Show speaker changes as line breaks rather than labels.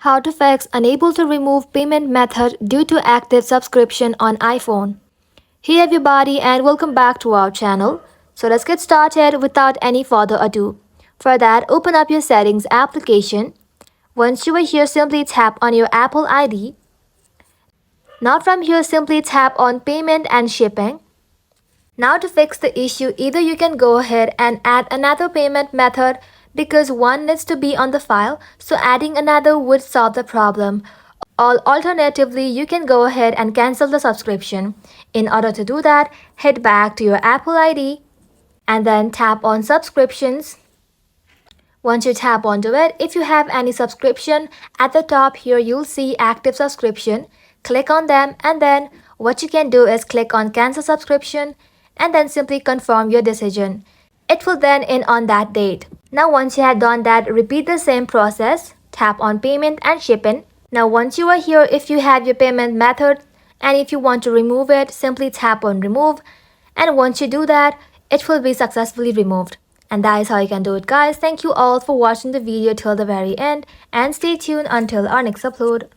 How to fix unable to remove payment method due to active subscription on iPhone. Hey everybody and welcome back to our channel. So let's get started without any further ado. For that, open up your settings application. Once you are here, simply tap on your Apple ID. Now from here, simply tap on payment and shipping. Now to fix the issue, either you can go ahead and add another payment method because one needs to be on the file, so adding another would solve the problem. Or alternatively, you can go ahead and cancel the subscription. In order to do that, head back to your Apple ID and then tap on subscriptions. Once you tap onto it, if you have any subscription, at the top here you'll see active subscription. Click on them and then what you can do is click on cancel subscription and then simply confirm your decision. It will then end on that date. Now once you have done that, repeat the same process. Tap on payment and shipping. Now once you are here, if you have your payment method and if you want to remove it, simply tap on remove. And once you do that, it will be successfully removed. And that is how you can do it, guys. Thank you all for watching the video till the very end and stay tuned until our next upload.